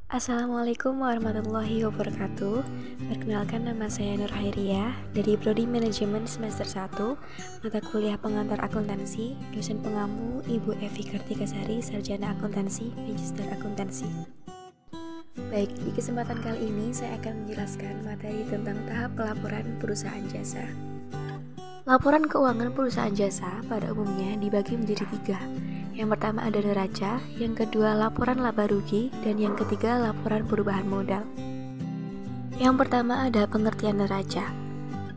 Assalamualaikum warahmatullahi wabarakatuh. Perkenalkan, nama saya Nur Hairiyah dari Prodi Manajemen semester 1, mata kuliah pengantar akuntansi, dosen pengampu Ibu Evi Kartikasari, sarjana akuntansi, magister akuntansi. Baik, di kesempatan kali ini saya akan menjelaskan materi tentang tahap pelaporan perusahaan jasa. Laporan keuangan perusahaan jasa pada umumnya dibagi menjadi 3. Yang pertama ada neraca, yang kedua laporan laba rugi, dan yang ketiga laporan perubahan modal. Yang pertama ada pengertian neraca.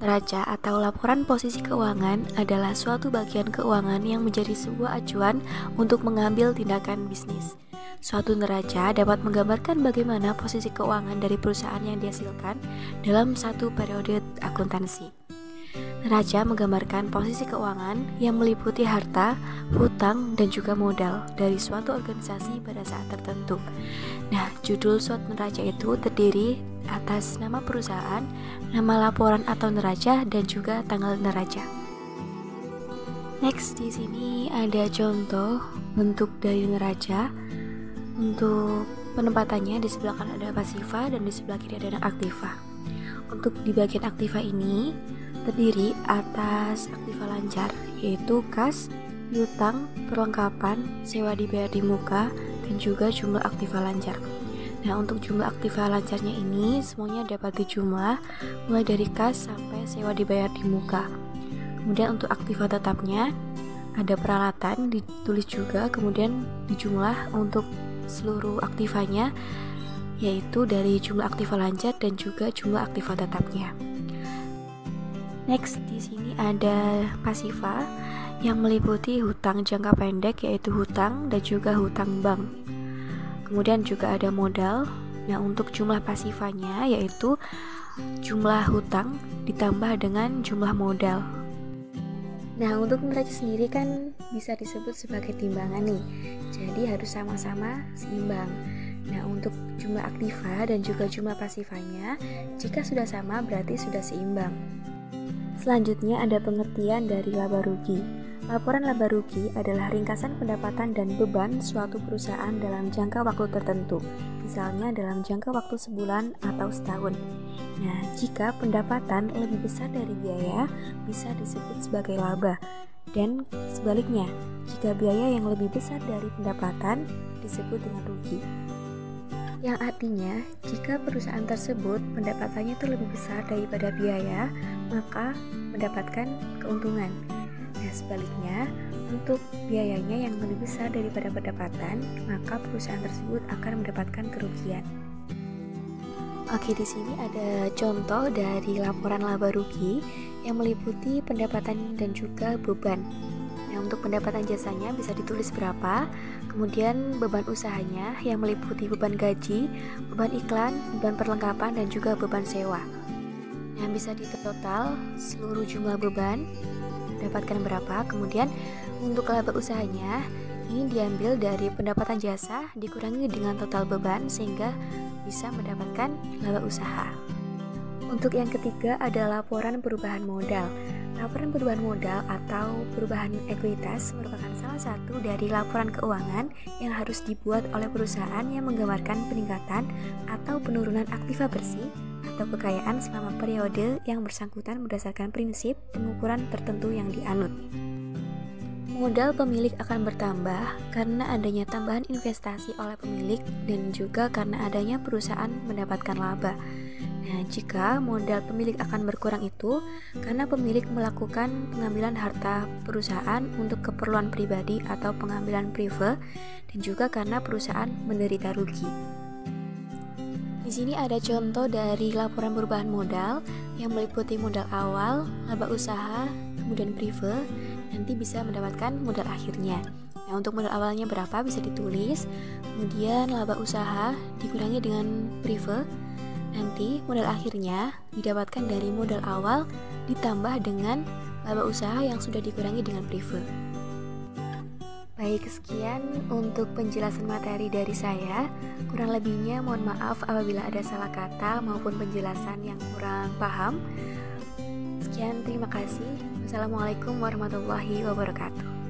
Neraca atau laporan posisi keuangan adalah suatu bagian keuangan yang menjadi sebuah acuan untuk mengambil tindakan bisnis. Suatu neraca dapat menggambarkan bagaimana posisi keuangan dari perusahaan yang dihasilkan dalam satu periode akuntansi. Neraca menggambarkan posisi keuangan yang meliputi harta, hutang, dan juga modal dari suatu organisasi pada saat tertentu. Nah, judul suatu neraca itu terdiri atas nama perusahaan, nama laporan atau neraca, dan juga tanggal neraca. Next, di sini ada contoh bentuk dari neraca. Untuk penempatannya di sebelah kanan ada pasifa dan di sebelah kiri ada aktiva. Untuk di bagian aktiva ini terdiri atas aktiva lancar, yaitu kas, piutang, perlengkapan, sewa dibayar di muka, dan juga jumlah aktiva lancar. Nah, untuk jumlah aktiva lancarnya ini semuanya dapat dijumlah mulai dari kas sampai sewa dibayar di muka. Kemudian untuk aktiva tetapnya ada peralatan ditulis juga, kemudian dijumlah untuk seluruh aktivanya, yaitu dari jumlah aktiva lancar dan juga jumlah aktiva tetapnya. Next, di sini ada pasifa yang meliputi hutang jangka pendek, yaitu hutang dan juga hutang bank. Kemudian juga ada modal. Nah, untuk jumlah pasifanya yaitu jumlah hutang ditambah dengan jumlah modal. Nah, untuk neraca sendiri kan bisa disebut sebagai timbangan nih. Jadi harus sama-sama seimbang. Nah, untuk jumlah aktiva dan juga jumlah pasifanya, jika sudah sama berarti sudah seimbang. Selanjutnya ada pengertian dari laba rugi. Laporan laba rugi adalah ringkasan pendapatan dan beban suatu perusahaan dalam jangka waktu tertentu, misalnya dalam jangka waktu sebulan atau setahun. Nah, jika pendapatan lebih besar dari biaya, bisa disebut sebagai laba. Dan sebaliknya, jika biaya yang lebih besar dari pendapatan, disebut dengan rugi. Yang artinya, jika perusahaan tersebut pendapatannya itu lebih besar daripada biaya, maka mendapatkan keuntungan. Nah, sebaliknya, untuk biayanya yang lebih besar daripada pendapatan, maka perusahaan tersebut akan mendapatkan kerugian. Oke, di sini ada contoh dari laporan laba rugi yang meliputi pendapatan dan juga beban. Nah, untuk pendapatan jasanya bisa ditulis berapa, kemudian beban usahanya yang meliputi beban gaji, beban iklan, beban perlengkapan, dan juga beban sewa. Nah, bisa ditotal seluruh jumlah beban, dapatkan berapa, kemudian untuk laba usahanya, ini diambil dari pendapatan jasa dikurangi dengan total beban sehingga bisa mendapatkan laba usaha. Untuk yang ketiga ada laporan perubahan modal. Laporan perubahan modal atau perubahan ekuitas merupakan salah satu dari laporan keuangan yang harus dibuat oleh perusahaan yang menggambarkan peningkatan atau penurunan aktiva bersih atau kekayaan selama periode yang bersangkutan berdasarkan prinsip pengukuran tertentu yang dianut. Modal pemilik akan bertambah karena adanya tambahan investasi oleh pemilik dan juga karena adanya perusahaan mendapatkan laba. Nah, jika modal pemilik akan berkurang itu karena pemilik melakukan pengambilan harta perusahaan untuk keperluan pribadi atau pengambilan prive, dan juga karena perusahaan menderita rugi. Di sini ada contoh dari laporan perubahan modal yang meliputi modal awal, laba usaha, kemudian prive, nanti bisa mendapatkan modal akhirnya. Nah, untuk modal awalnya berapa bisa ditulis, kemudian laba usaha dikurangi dengan prive. Nanti modal akhirnya didapatkan dari modal awal ditambah dengan laba usaha yang sudah dikurangi dengan prive. Baik, sekian untuk penjelasan materi dari saya. Kurang lebihnya mohon maaf apabila ada salah kata maupun penjelasan yang kurang paham. Sekian, terima kasih. Wassalamualaikum warahmatullahi wabarakatuh.